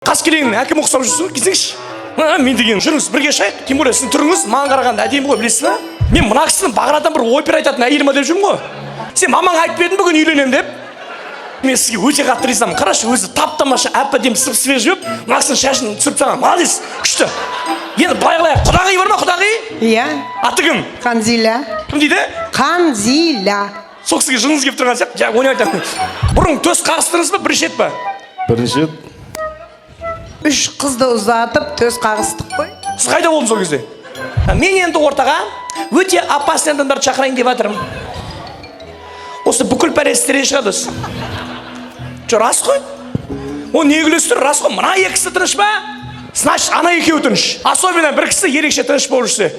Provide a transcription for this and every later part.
Қаскелеңнің әкім ұқсап жүрсің келсеңші. Мен деген жүріңіз бірге шайық. Тем более сіздің түріңіз маған қарағанда әдемі ғой, білесіз ба? Мен мына кісінің бағанадан бір опера айтатын әйелі ма деп жүрмін ғой. Сен мамаң айтып едің бүгін үйленемін деп. Мен сізге өте қатты ризамын. Қарашы, өзі тап-тамаша әп-әдемі свежий болып, мына кісінің шашын түсіріп тастаған. Молодец, күшті. Енді былай қылайық. Құдағи бар ма, құдағи? Иә. Аты кім? Қанзила. Кім дейді? Қанзила. Сол кісіге жыныңыз келіп тұрған сияқты. Жаңа ойнап айтамын. Бұрын төс қағыстыңыз ба, бірінші рет па? Бірінші рет. 3 қызды ұзатып төс қағыстық қой. Сіз қайда болдыңыз сол кезде? Мен енді ортаға өте опасный адамдарды шақырайын деп жатырмын. Осы бүкіл пәрестерден шығады осы. Рас қой? О, не күлесіздер, рас қой? Мына екі кісі тыныш па? Значит, ана екеуі тыныш. Особенно бір кісі ерекше тыныш болып жүрсе.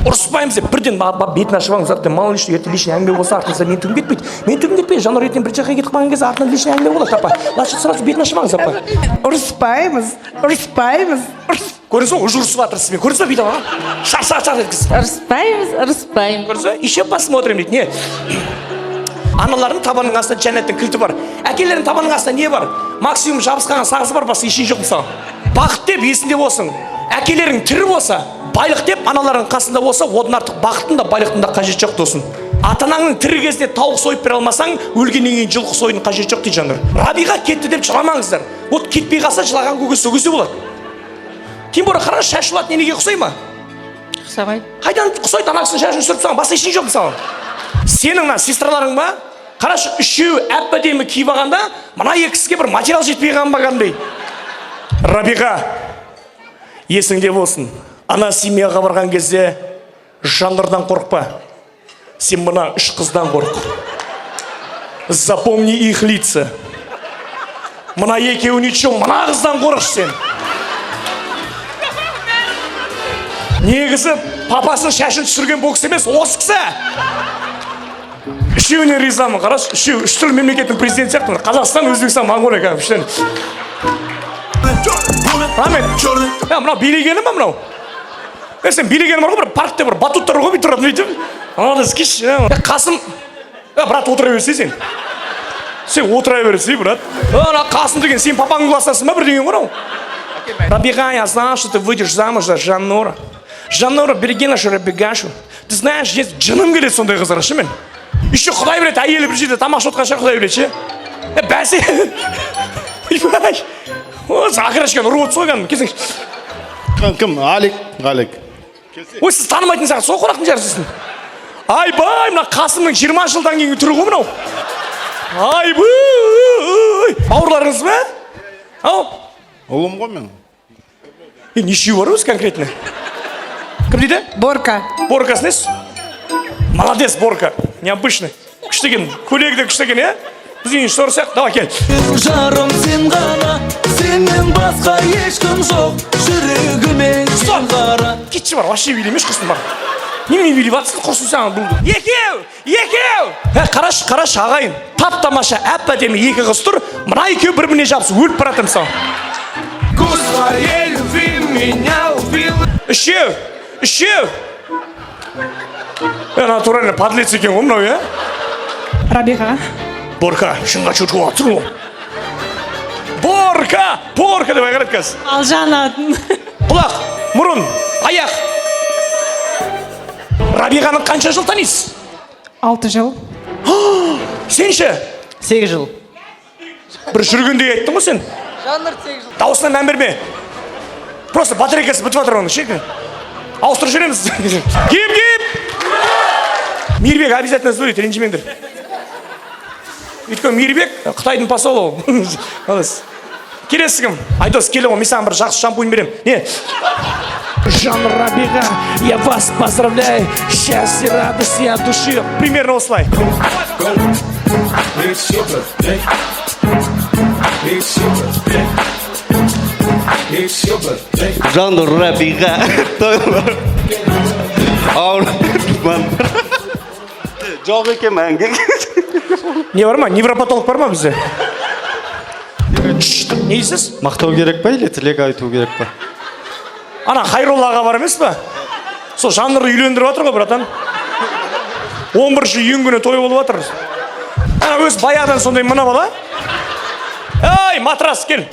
Ұрыспаймыз деп бірден бетін ашып алыңыздар. Мал үшін ерте лишний әңгіме болса артыңызда мен түгім кетпейді. Мен түгім кетпейді. Жануар ертең бір жаққа кетіп қалған кезде артынан лишний әңгіме болады, апа. Лашы сразу бетін ашып алыңыз, апа. Ұрыспаймыз. Көрдіңіз ба, уже ұрысып жатырсыз. Мен көрдіңіз ба бүйтіп алған? Шар еткіз. Ұрыспаймыз. Көрдіңіз ба? Еще посмотрим дейді. Не? Аналардың табанының астында жәннаттың кілті бар. Әкелердің табанының астында не бар? Максимум жабысқан сағызы бар, басқа ештеңе жоқ мысалы. Бақыт деп есінде болсын. Әкелерің тірі болса, байлық деп аналардың қасында болса, одан артық бақыттың да байлықтың да қажеті жоқ досын. Ата-анаңның тірі кезінде тауық сойып бере алмасаң, өлгеннен кейін жылқы союдың қажеті жоқ дейді жандар. Рабиға кетті деп жыламаңыздар. Вот кетпей қалса жылаған көкесі өгесе болады. Тем более қара шаш жұлатын енеге ұқсай ма? Ұқсамайды. Қайдан ұқсайды, ана кісінің шашын түсіріп тастаған, басқа ештеңе жоқ мысалы. Сенің мына сестраларың ба? Қарашы, үшеуі әп-әдемі киіп алғанда, мына екі кісіге бір материал жетпей қалған ба кәдімгідей. Рабиға, есіңде болсын. Ана семьяға барған кезде жандардан қорықпа. Сен мына 3 қыздан қорық. Запомни их лица. Мына екеуі ничего, мына қыздан қорық сен. Негізі папасының шашын түсірген бұл кісі емес, осы кісі. Үшеуіне ризамын. Қараш, үшеу 3 түрлі мемлекеттің президенті сияқты. Қазақстан, Өзбекстан, Моңғолия кәдімгі. Рахмет. Мынау билегені ма мынау? Сен билегені бар ғой, бір паркте бір батуттар ғой бүйтіп тұратын бүйтіп. Молодец, кеш. Қасым, брат, отыра берсе сен. Сен отыра берсе, брат. Ана Қасым деген сен папаңның кластасың ба бір деген ғой? Рабиға, я знал, что ты выйдешь замуж за Жаннора. Жаннора, береги нашу Рабигашу. Ты знаешь, есть жыным келеді сондай қыздар ше мен. Еще Құдай біледі, әйелі бір жерде тамақ шотқан шығар Құдай біледі ше. Бәсе. Ақырашқан ұрып отсойған. Келсеңші. Кім? Алик. Ой, сіз танымайтын саған сол қорақтың жарысысың. Айбай, мына Қасымның 20 жылдан кейін түрі ғой мынау. Айбай. Бауырларыңыз ба? Ау? Ұлым ғой мен. Неше бар өз конкретно? Кім дейді? Борка. Боркасы несі? Молодец, Борка. Необычный. Күштеген, көйлегі күштеген, е? Бізден еш сорысақ, давай кел. Жарым сен ғана, сенен басқа ешкім жоқ, жүрегіме сен қара. Кетші бар, вообще билемеш құрсын бар. Немен билеп атсың, құрсын саған бұлды. Екеу! Қараш, ағайын. Тап-тамаша, әп-әдемі екі қыз тұр, мына екеу бір-біріне жабысы, өліп баратым саған. Көз твоей любви меня убил. Үшеу! Натурально подлец екен ғой мынау, е? Рабиға. Борка, шынға чөтіп атыр ғой. Борка деп айғарат қазір. Алжан атын. Құлақ, мұрын, аяқ. Рабиғаны қанша жыл танисыз? 6 жыл. Сен ше? 8 жыл. Бір жүргендей айттың ғой сен? Жанр 8 жыл. Дауысына мән берме. Просто батарейкасы бітіп жатыр оның, ше? Ауыстырып жүреміз. Кеп! Мейірбек обязательно сөйлейді, ренжімеңдер. Өйткені Мейірбек Қытайдың посолы. Келесі кім? Айдос, келі ғой, мен саған бір жақсы шампунь берем. Не? Жан Рабиға, я вас поздравляю. Счастье, радости от души. Примерно осылай. Жан Рабиға. Жоқ екен мәңгі. Не бар ма? Невропатолог бар ма бізде? Не дейсіз? Мақтау керек па, или тілек айту керек па? Ана Хайроллаға бар емес па? Сол Жаннұрды үйлендіріп жатыр ғой, братан. 11-ші үйін күні той болып жатыр. Ана өз баяғыдан сондай мына бала. Ай, матрас кел.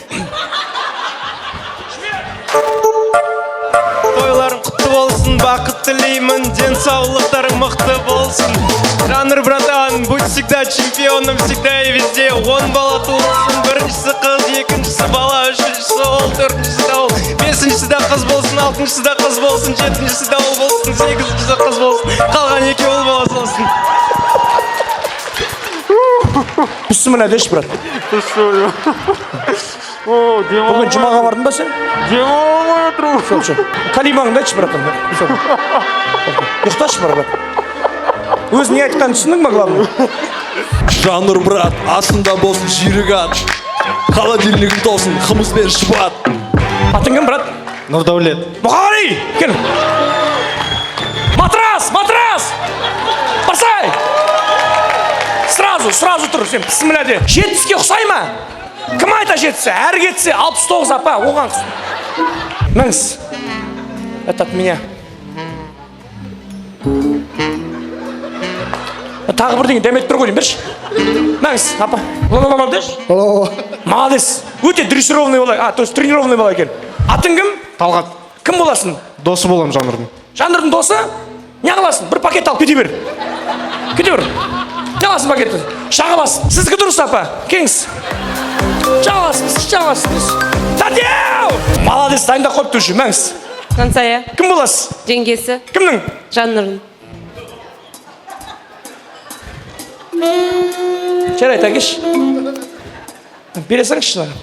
Тойларың құтты болсын, бақыт тілеймін, денсаулықтарың мықты болсын. Жанр, братан, будь всегда чемпионом, всегда и везде. 10 бала туылсын, біріншісі қыз, екіншісі бала, үшіншісі ол, төртіншісі де ол, бесіншісі де қыз болсын, алтыншысы да қыз болсын, жетіншісі де ол болсын, сегізіншісі қыз болсын, қалған екеуі ұл бала болсын. Үстіміне деш, брат. Бүгін жұмаға бардың ба сен? Демалмай отырмын. Калимаңды айтшы, братан. Ұйықташы, брат. Өз не айтқанын түсіндің ма, главный? Жанр, брат, астында болсын жүйрік ат. Холодильнигің толсын, қымыз бен шұбат. Атың кім, брат? Нұрдәулет. Мұқағали, кел. Матрас, матрас! Барсай! Сразу тұр, сен пісіміляде. Жетіске ұқсай ма? Кім айта жетісі? Әрі кетсе 69 апа, оған құсын. Мәңіз. Это от меня. Тағы бірдеңе дәметіп тұр ғой дейм, берші. Мәңіз, апа. Ла-ла-ла-ла деш. Молодец. Өте дрессированный болай. То есть тренированный болай екен. Атың кім? Талғат. Кім боласың? Досы болам жанрдың. Жанрдың досы? Не қыласың? Bir пакет алып кете бер. Кете бер. Жаласын пакетті. Шағаласын. Сіздікі дұрыс апа. Кеңіз. Жаласын. Тадеу! Молодец, дайында қойып тұршы. Мәңіз. Жансая. Кім боласыз? Жеңгесі. Кімнің? Жанрын. Жарайды, әкеш. Бересіңізші лағын.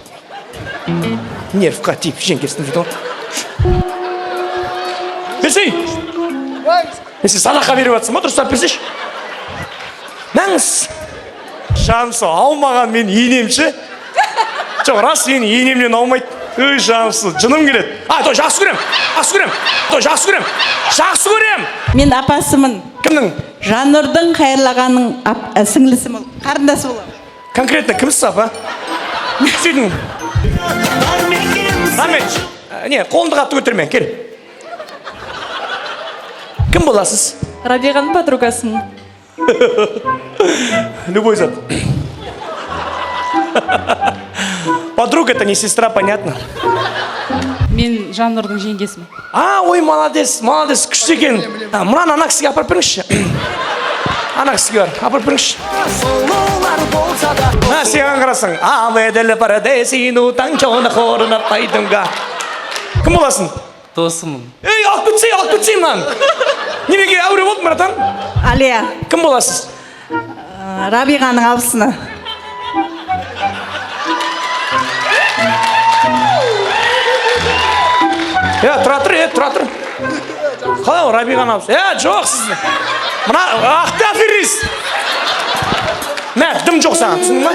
Нервқа тиіп жеңгесін жүрді. Берсей! Мен сен садақа беріп атсың ма? Дұрыстап берсейші. Мәңіз. Жансы, аумаған мен енемші. Жоқ, рас ені енемнен аумайды. Өй, жансы, жыным келеді. Той, жақсы көрем. Жақсы көрем. Мен апасымын. Кімнің? Жанрдың қайырлағаның сіңлісі бол. Қарындасы болам. Конкретно кімсіз апа? Сөйдің. Рахмет. Не, қолыңды қатты көтерме, кел. Кім боласыз? Рабиғаның подругасымын. Любой зат. Подруга это не сестра, понятно. Мен жанрдың жеңгесімін. Ой, молодец, күшті екен. Мынаны ана кісіге апарып беріңізші. Ана кісіге бар, апарып беріңізші. Сен қарасың. Аведел парадесину танчоны хорына пайдымға. Кім боласың? Досымын. Ей, алып кетсей мынаны. Немеге әуре болды, братан? Алия. Кім боласыз? Рабиғаның абысыны. Тұра тұр. Қалай ол, Рабиғаның абысы? Жоқ сізді. Мына, ақты аферист. Мә, дым жоқ саған, түсінің ма?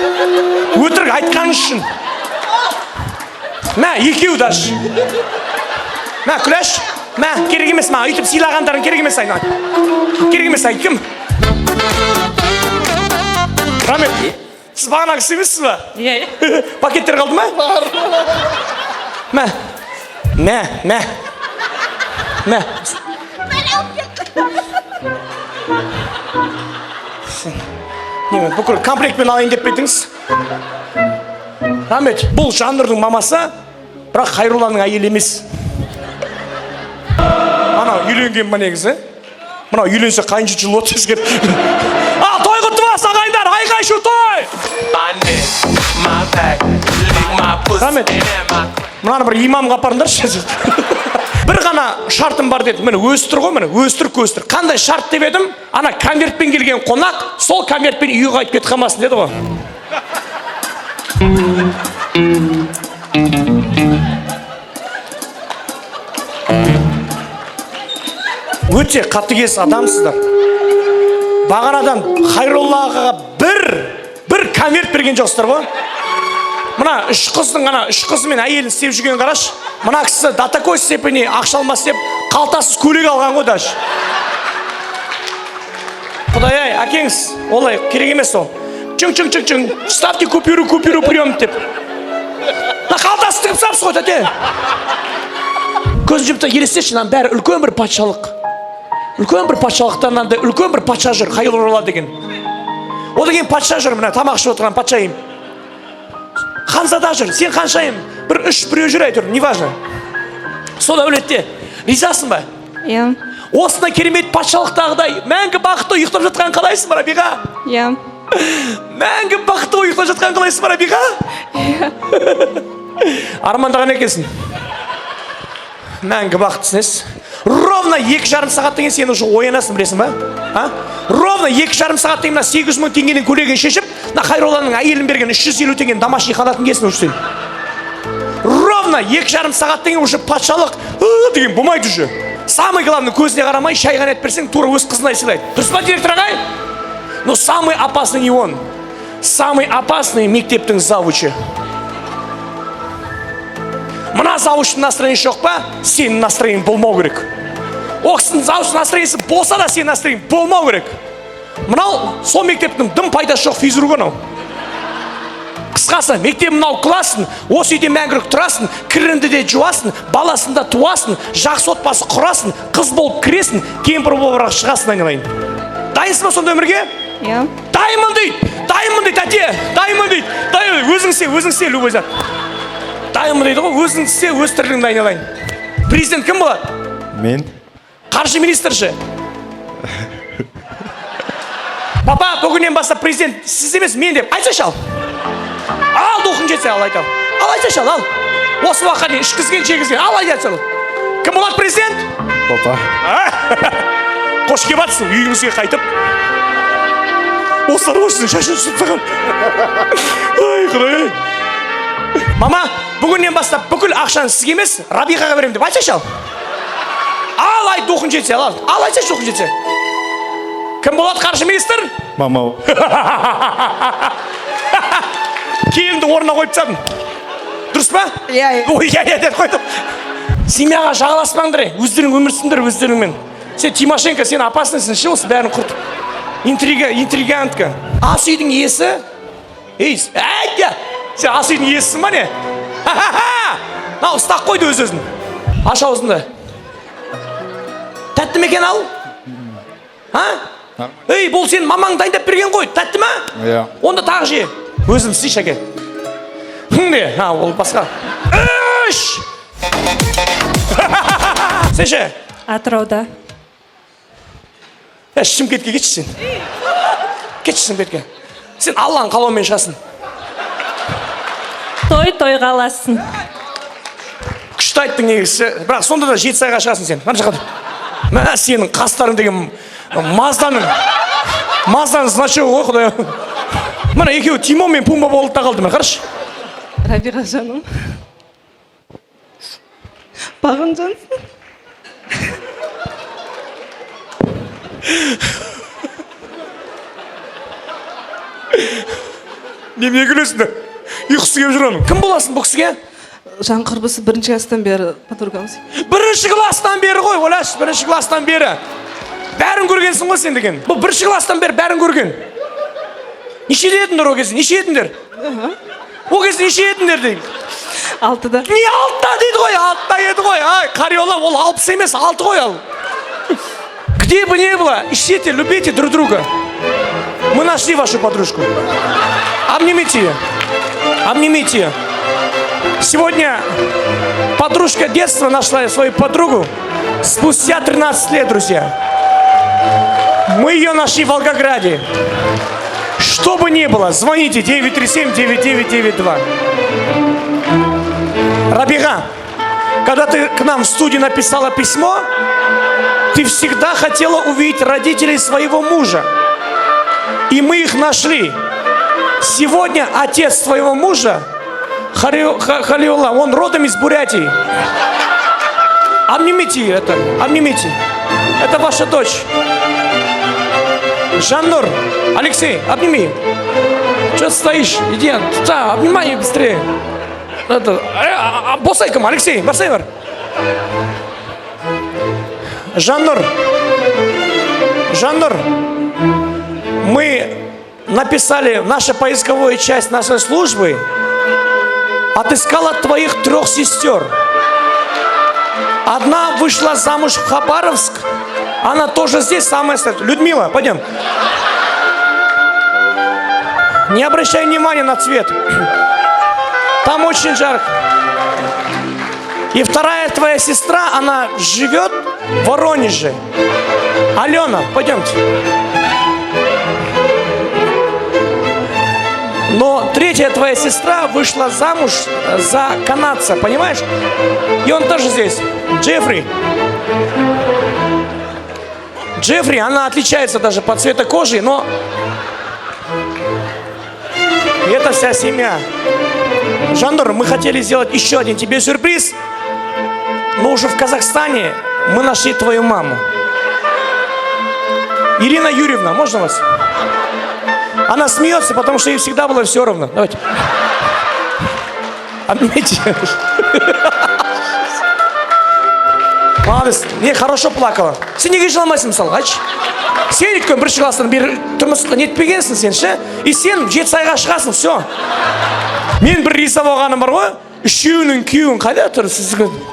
Өтірік айтқаның үшін. Мә, екеу даш. Мә, күләш. Мә, керек емес, ма, үйтіп сыйлағандарын керек емес айна. Керек емес ай, кім? Рамет, сіз бағана кісі емессіз ба? Пакеттер қалды ма? Мә. Немен, бүкіл комплектпен алайын деп бетіңіз. Рамет, бұл жанрдың мамасы, бірақ Хайрулланың әйелі емес. Анау үйленген ма негізі? Мынау үйленсе қайыншы жыл отыз кеп. Той құтты болсын ағайындар, айқай шу той! Рамет, мынаны бір имамға апарыңдаршы. Бір ғана шартым бар деді. Міне өстір ғой, міне өстір. Қандай шарт деп едім? Ана конвертпен келген қонақ, сол конвертпен үйге қайтып кетіп қалмасын деді ғой. Өте қатыгез адамсыздар. Бағанадан Хайруллаға бір конверт берген жоқсыздар ғой. Мына үш қызы мен әйелін істеп жүрген қараш. Мына кісі до такой степени ақша алмас деп қалтасыз көйлек алған ғой даш. Құдай-ай, әкеңіз, олай керек емес ол. Чың. Ставьте купюру прием деп. На қалтасы тігіп сапсыз ғой, тәте. Көз жұмта елестеші, бәрі үлкен бір патшалық. Үлкен бір патшалықтан үлкен бір патша жүр, Хайрулла деген. Ол деген патша жүр, мына тамақ ішіп отырған патшайым. Ханзада жүр, сен қаншайым? Бір үш біреу жүр әйтеуір, неважно. Сол әулетте ризасың ба? Иә. Осындай керемет патшалықтағыдай мәңгі бақытты ұйықтап жатқан қалайсың ба, Рабиға? Иә. Мәңгі бақытты ұйықтап жатқан қалайсың ба, Рабиға? Армандаған екенсің. Мәңгі бақыттысың. Ровно 2,5 сағаттан кейін сен уже оянасың, білесің ба? Ровно 2,5 сағаттан кейін 800 мың теңгенің көйлегін шешіп, Хайролланың әйелін берген 350 теңгенің домашний халатын киесің уже сен. Ровно 2,5 сағаттан кейін уже патшалық деген болмайды уже. Самый главный, көзіне қарамай шай қайнатып берсең, тура өз қызындай сыйлайды. Дұрыс па, директор ағай? Но самый опасный не он. Самый опасный мектептің завучы. Мына завучтың настроениесі жоқ па, сенің настроениең болмау керек. Оқсын завучтың настроениесі болса да сенің настроениең болмау керек. Мынау сол мектептің дым пайдасы жоқ физрук анау. Қысқасы, мектеп мынау классың, осы үйде мәңгілік тұрасың, кірінді де жуасың, баласын да туасың, жақсы отбасы құрасың, қыз болып кіресің, кемпір болып шығасың, айналайын. Дайынсың ба сонда өмірге? Иә. Дайынмын дейді, әте, дайынмын дейді. Өзің се, Любозат. Дайынмын дейді ғой, өзің се, өз тірлігіңді айналайын. Президент кім болады? Мен. Қаржы министрші. Папа, бүгіннен бастап президент сіз емес, мен деп. Айтсайшы ал. Ал, духың жетсе, ал айтам. Ал, айтсайшы ал. Осы уақытқа дейін ішкізген, жегізген. Ал, айтсайшы ал. Кім болады президент? Папа. Қош кеп атсың, үйіңізге қайтып. Осылар осының шашын сұтсаған. Ай, құдай. Мама, бүгіннен бастап бүкіл ақшаны сізге емес, Рабиғаға беремін деп. Айтсайшы ал. Ал, айт, духың жетсе, ал. Ал, айтсайшы духың жетсе. Кім болады қаржы министр? Мамау. Келінді орнына қойып тастадым. Дұрыс па? Иә. Ой, деді қойдым. Семьяға жағаласпаңдар, өздерің өмір сүріңдер өздеріңмен. Сен Тимошенко, сен опасныйсың, ше, осы бәрін құртып. Интригантка. Ас үйдің иесі? Ей, әйтті. Сен ас үйдің иесісің ба не? Нау, ұстақ қойды өз-өзін. Аш аузында. Тәтті мекен ал? Ей, бұл сен мамаң дайындап берген ғой, тәтті ма? Иә. Онда тағы же. Өзім сый шәке. Де, ол басқа. Үш! Сен ше? Атырауда. Шымкентке кетші сен. Кетші Шымкентке. Сен Алланың қалауымен шығасың. Той қаласың. Күшті айттың негізі. Бірақ сонда да 7 сайға шығасың сен. Қанша қады? Мә, сенің қастарың деген Мазданың значығы ғой, құдай. Мына екеуі Тимон мен Пумба болды да қалды ма, қараш? Рабиға жаным. Бағын жансың. Неме күлесіңдер? Ұйқысы кеп жүр оның. Кім боласың бұл кісіге? Жан құрбысы 1-ші класстан бері подругамыз. 1-ші класстан бері ғой, олаш, 1-ші класстан бері. Бәрін көргенсің ғой сен деген. Бұл 1-ші класстан бері бәрін көрген. Неше едіңдер о кезде? Неше едіңдер? О кезде неше едіңдер дейін? 6-да. Не 6-да дейді ғой? 6-да еді ғой. Кариола, ол 60 емес, 6 ғой ал. Где бы не было, ищите, любите друг друга. Мы нашли вашу подружку. Обнимите ее. Обнимите ее. Сегодня подружка детства нашла свою подругу спустя 13 лет, друзья. Мы ее нашли в Волгограде. Что бы ни было, звоните 937-9992. Рабига, когда ты к нам в студию написала письмо, ты всегда хотела увидеть родителей своего мужа. И мы их нашли. Сегодня отец твоего мужа, Халиулла, он родом из Бурятии. Обнимите это, обнимите. Это ваша дочь. Жаннур, Алексей, обними. Что ты стоишь? Иди, обнимай ее быстрее. Босайкам, Алексей, босайвар. Жаннур, мы написали, наша поисковая часть нашей службы отыскала твоих 3 сестер. Одна вышла замуж в Хабаровск, она тоже здесь, самая старшая. Людмила, пойдем. Не обращай внимания на цвет. Там очень жарко. И вторая твоя сестра, она живет в Воронеже. Алена, пойдемте. Но третья твоя сестра вышла замуж за канадца, понимаешь? И он тоже здесь. Джеффри. Джеффри, она отличается даже по цвету кожи, но... И это вся семья. Жандор, мы хотели сделать еще один тебе сюрприз, но уже в Казахстане мы нашли твою маму. Ирина Юрьевна, можно вас? Она смеется, потому что ей всегда было все равно. Давайте. Обнимите. Молодец. Не, хорошо плакала. Сен неге жыламайсың мысалға, айтшы? Сен өйткені бірінші класстан бері тұрмысқа нетпегенсің сен, ше? И сен 7 сайға шығасың, все. Мен бір риза болғаным бар ғой, үшеуінің күйеуін қайда тұр?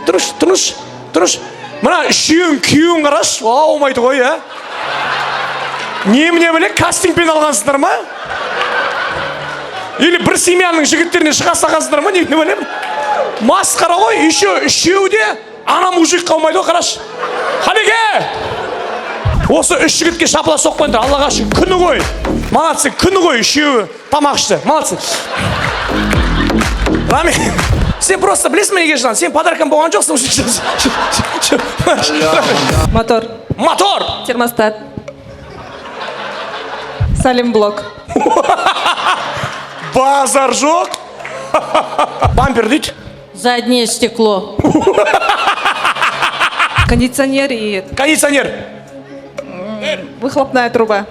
Тұрыш. Мына үшеуінің күйеуін қарашы, аумайды ғой, а? Немене біле, кастингпен алғансыңдар ма? Или бір семьяның жігіттеріне шыға салғансыңдар ма? Немене біле? Масқара ғой, үшеуі де ана мужик қалмайды ғой, қарашы. Қалеке! Осы үш жігітке шапыла соқпайындар, Аллаға шүкір, күні ғой. Молодцы, күні ғой, үшеуі тамақ ішті. Молодцы. Рами, сен просто білесің ме неге жылан? Сен подаркам болған жоқсың. Мотор. Термостат. Салим блок. Базар жоқ. Бампер дейді. Заднее стекло. Кондиционер и Кондиционер. выхлопная труба.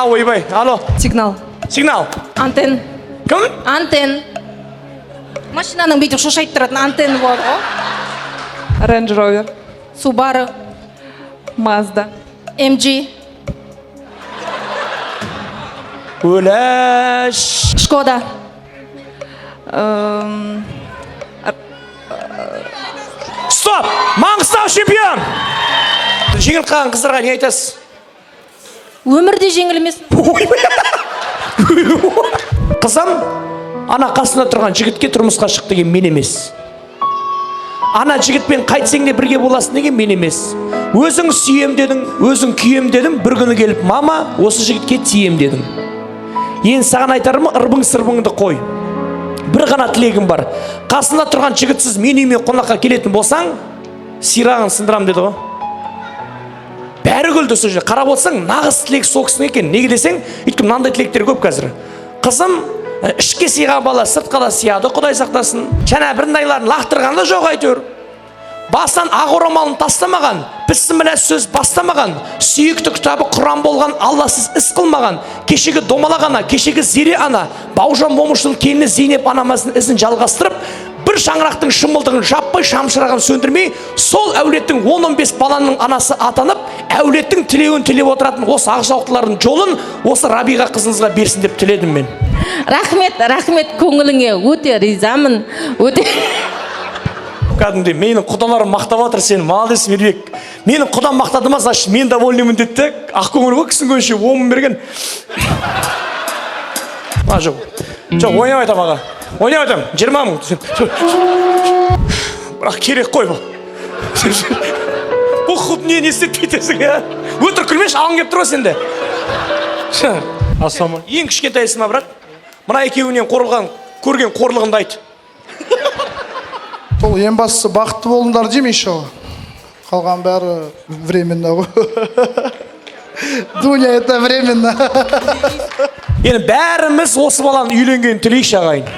Ойбай, алло. Сигнал. Сигнал. Антен. Кім? Антен. Машинаның бүйтіп шошайтып тұратын антенны бар ғой. Range Rover. Subaru. Mazda. MG. Өләш. Шкода. Стоп! Маңғыстау чемпион! Жеңіл қалған қыздарға не айтасыз? Өмірде жеңіл емес. Қызым, ана қасында тұрған жігітке тұрмысқа шық деген мен емес. Ана жігітпен қайтсең де бірге боласың деген мен емес. Өзің сүйем дедің, өзің күйем дедім, бір күні келіп, мама, осы жігітке тием дедім. Ең саған айтарым, ырбың сырбыңды қой. Бір ғана тілегім бар. Қасында тұрған жігітсіз мен үйіме қонаққа келетін болсаң, сирағын сындырам деді ғой. Бәрі күлді сол жерде. Қарап отырсаң, нағыз тілек сол кісінің екен. Неге десең, өйткені мынандай тілектер көп қазір. Қызым, ішке сыйған бала сыртқа да сияды, Құдай сақтасын. Жаңа біріндайларын лақтырғанда жоқ әйтеуір. Басынан ақ орамалын тастамаған, бісміллә сөз бастамаған, сүйікті кітабы Құран болған, Алласыз іс қылмаған, кешегі домалақ ана, кешегі зере ана, Бауыржан Момышұлы келіні Зейнеп анамыздың ізін жалғастырып, бір шаңырақтың шымылдығын жаппай шамшырағын сөндірмей, сол әулеттің 10-15 баланың анасы атанып, әулеттің тілеуін тілеп отыратын осы ақжауқтылардың жолын осы Рабиға қызыңызға берсін деп тіледім мен. Рахмет көңіліңе, өте ризамын. Өте. Кәдімде менің құдаларым мақтап отыр, сен молодец Мербек. Менің құдам мақтады ма, значит мен довольныймын деді. Ақ көңіл ғой, кісінің көңілше 10 берген. Жоқ, ойнап айтам аға. Ойнап айтам, 20 мың. Бірақ керек қой бұл. Бұл құд не істеп кетесің, ә? Өтір күлмеш, алың кеп тұр ғой сенде. Асама. Ең кішкентайсың ма, брат? Мына екеуінен қорылған, көрген қорлығынды айт. Сол ең бастысы бақытты болыңдар деймін иншалла. Қалған бәрі временно ғой. Дуня это временно. Енді бәріміз осы баланы үйленгенін тілейікші ағайын.